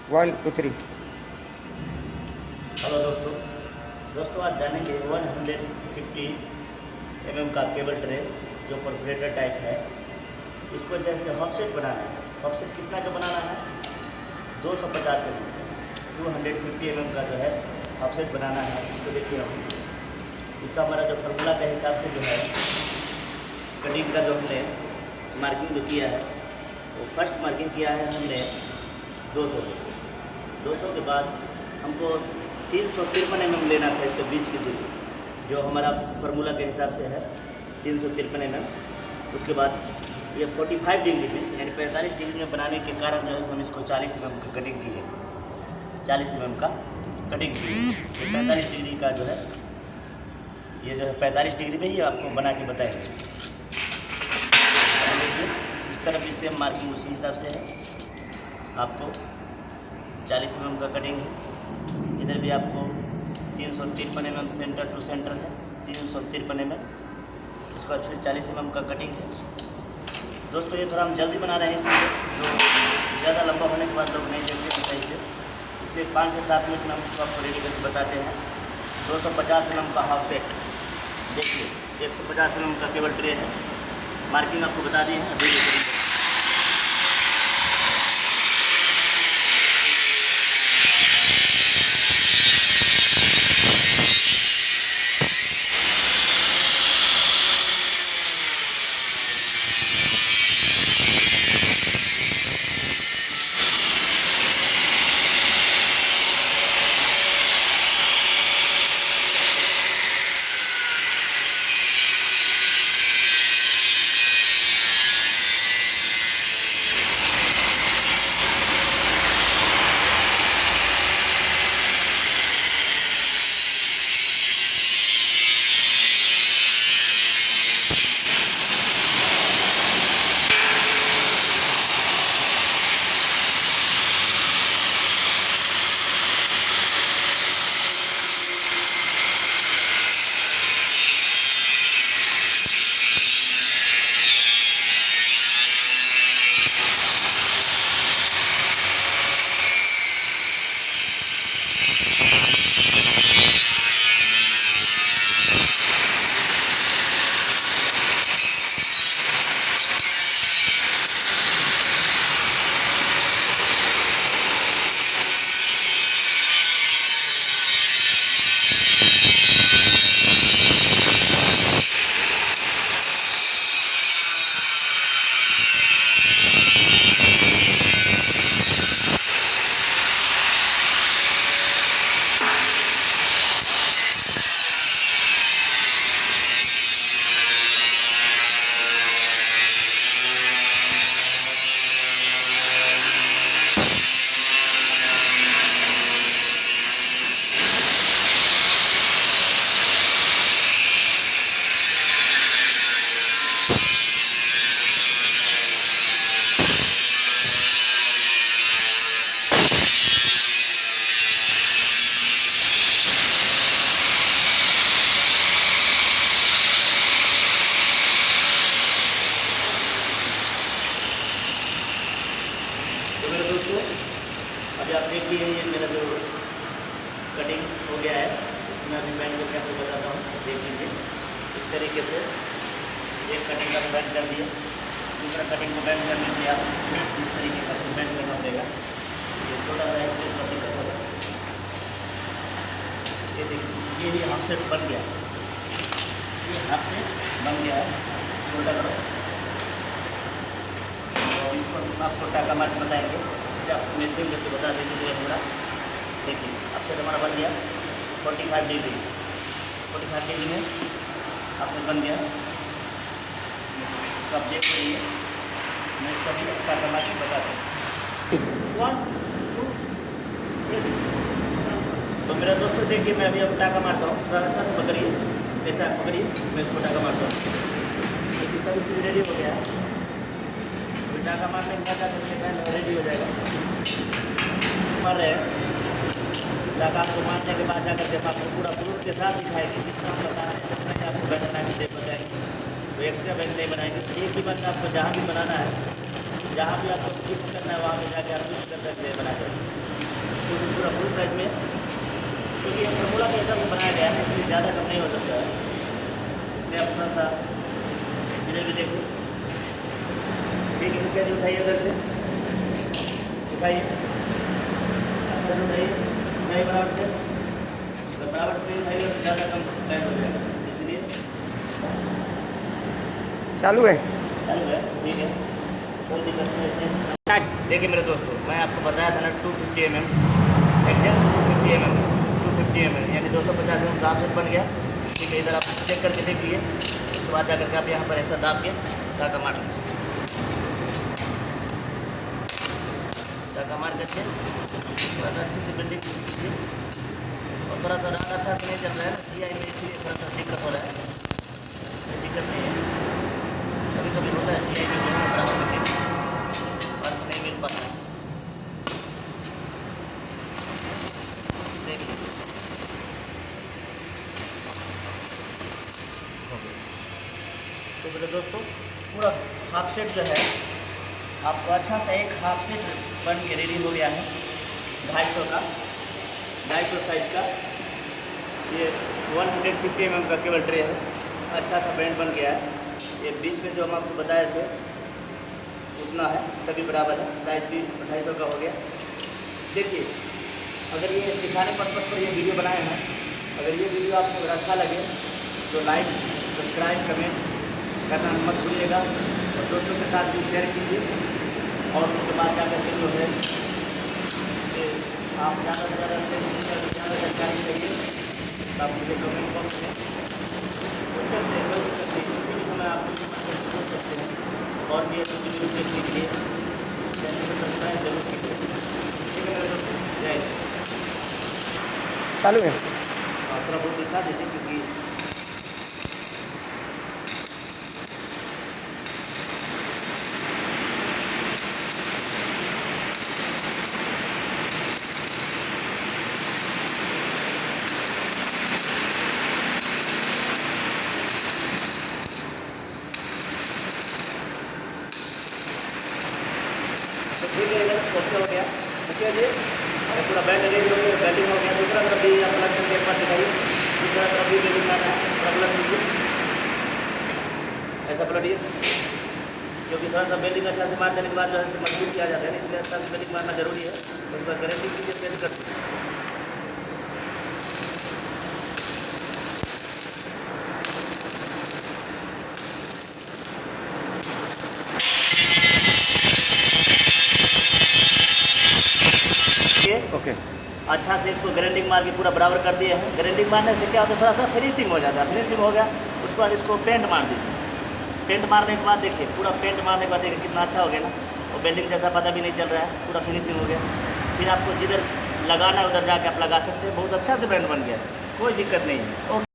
1 2 3। Hello दोस्तों आज जानेंगे 150 का केबल ट्रे जो परफोरेटर टाइप है। इसको जैसे ऑफसेट बनाना है। ऑफसेट कितना का बनाना है? 250 250 का जो है ऑफसेट बनाना है। इसको देखिए हम इसका हमारा जो फार्मूला के हिसाब से जो है कटिंग का जो हमने मार्किंग जो किया है वो फर्स्ट मार्किंग किया है हमने 200 के बाद हमको 353 लेना था इसके बीच की दूरी, जो हमारा फार्मूला के हिसाब से है 353 उसके बाद ये 45 डिग्री में यानी 45 डिग्री में बनाने के कारण जो है हम इसको 40 का कटिंग किए, 40 का कटिंग किए। ये 45 डिग्री का जो है ये जो है 45 डिग्री में ही आपको बना के बताएंगे। देखिए इस तरफ भी सेम मार्किंग उसी हिसाब से है, आपको 40 का कटिंग है। इधर भी आपको 353 सेंटर टू सेंटर है, 353 इसके बाद फिर 40 का कटिंग है। दोस्तों ये थोड़ा हम जल्दी बना रहे हैं इसलिए जो ज़्यादा लंबा होने के बाद लोग नहीं देखते हैं सही से, इसलिए 5 से 7 मिनट में हम इसको आपको रेडी करके बताते हैं। 250 का हाफ सेट, देखिए 150 का केबल ट्रे है, मार्किंग आपको बता दी है। अभी तो मेरे दोस्तों अभी आप देख लिए ये मेरा जो कटिंग हो गया है, मैं अभी बैंड करके आपको बताता हूँ। देख लीजिए इस तरीके से एक कटिंग का बैंड कर दिया, दूसरा कटिंग को बैंड करने के लिए आप इस तरीके का बैंड करना पड़ेगा। ये छोटा सा इसलिए कटिंग का होगा। ये देखिए ये हाफ सेट बन गया, ये हाफ सेट बन गया है छोटा का। इसको आपको टाका मार के बताएंगे, आपको मेजरिंग करके बता दीजिए पूरा। देखिए ऑफसेट हमारा बन गया 45 डिग्री, 45 डिग्री में ऑफसेट बन गया। इसको आप देख लीजिए, मैं इसका भी टाका मार के बताता हूँ। 1 2 3। तो मेरा दोस्तों देखिए मैं अभी अब टाका मारता हूँ, थोड़ा अच्छा से पकड़िए, ऐसा पकड़िए, मैं इसको टाका मारता हूँ। देखिए सभी चीज़ रेडी हो गया है। टाका मारने के बाद आपको रेडी हो जाएगा। मार रहे हैं टाका आपको मारने के बाद जाकर जब आपको पूरा प्रूफ के साथ दिखाएंगे, जितना हम बता रहे हैं उतना ही आपको बैठ बना के बताएंगे। तो एक्स्ट्रा बैंक नहीं बनाएंगे। एक ही बंद आपको जहाँ भी बनाना है, जहाँ भी आपको फिक्स करना है वहाँ पर जाके आप फिक्स कर सकते हैं बना कर। पूरा फुल साइज में, क्योंकि ये फार्मूला के हिसाब से बनाया गया है, इसलिए ज़्यादा कम नहीं हो सकता है। इसलिए आप थोड़ा सा इधर भी देखिए, ठीक है, क्या उठाइए इधर से, उठाइए अच्छा से उठाइए, नहीं बराबर से, अगर बराबर से नहीं उठाइए तो ज़्यादा कम बैंड हो जाएगा, इसलिए चालू है। ठीक है, कोई दिक्कत नहीं है इसमें। देखिए मेरे दोस्तों, मैं आपको बताया था ना 250 mm, एग्जैक्ट 250 mm, 250 mm यानी 250 mm का ऑफसेट बन गया। ठीक है, इधर आप चेक करके देखिए, उसके बाद जाकर के आप यहाँ पर ऐसा दाब के टाका मार लीजिए, टाका मार करके उसके बाद अच्छे से बिल्डिंग कीजिए। और थोड़ा सा रात अच्छा से नहीं चल रहा है ना GI में, इसलिए थोड़ा सा दिक्कत हो रहा है, कोई दिक्कत नहीं है, कभी कभी होता है GI में जो है बराबर में वर्क नहीं मिल पाता है। देखिए तो मेरे दोस्तों, पूरा हाफ सेट जो है आपको अच्छा सा एक हाफ सेट बन के रेडी हो गया है, 250 का, 250 साइज का। ये 150 mm का केबल ट्रे है, अच्छा सा बैंड बन गया है। ये बीच में जो हम आपको बताया से उतना है, सभी बराबर है, साइज भी 250 का हो गया। देखिए, अगर ये सिखाने पर्पज़ पर ये वीडियो बनाए हैं, अगर ये वीडियो आपको अगर अच्छा लगे तो लाइक, सब्सक्राइब, कमेंट करना मत भूलिएगा, और दोस्तों के साथ भी शेयर कीजिए। और उसके बाद जाकर के जो है कि आप ज़्यादा से ज़्यादा शेयर कीजिए, ज़्यादा जानकारी चाहिए तो आप मुझे कमेंट बॉक्स में पूछ सकते हैं, कोई दिक्कत नहीं, किसी भी समय आप मुझे पूछ सकते हैं। और भी अच्छी वीडियो देखने के लिए चैनल को सब्सक्राइब जरूर कीजिए। ठीक है मेरे दोस्तों, जय हिंद। चालू है। थोड़ा बहुत दिखा दीजिए, क्योंकि तो ठीक है, इधर ओके हो गया, ओके है जी। अरे पूरा बैंड रेडी हो गया, बैंडिंग हो गया। दूसरा तरफ भी आप लग करके एक बार दिखाइए, दूसरा तरफ भी बैंडिंग आ रहा है, थोड़ा पलट लीजिए, ऐसा पलटिए, क्योंकि थोड़ा सा बेल्डिंग अच्छा से मार देने के बाद जो है मजबूत किया जाता है ना, इसलिए अच्छा से बेल्डिंग मारना जरूरी है। उसका गारंटी कीजिए, सेट कर ओके। अच्छा से इसको ग्राइंडिंग मार के पूरा बराबर कर दिए हैं। ग्राइंडिंग मारने से क्या होता है, थोड़ा सा फिनिशिंग हो जाता है। फिनिशिंग हो गया, उसके बाद इसको पेंट मार दीजिए। पेंट मारने के बाद देखिए, पूरा पेंट मारने के बाद देखिए कितना अच्छा हो गया ना, और बेल्डिंग जैसा पता भी नहीं चल रहा है, पूरा फिनिशिंग हो गया। फिर आपको जिधर लगाना है उधर जाके आप लगा सकते हैं। बहुत अच्छा से बैंड बन गया, कोई दिक्कत नहीं है। ओके।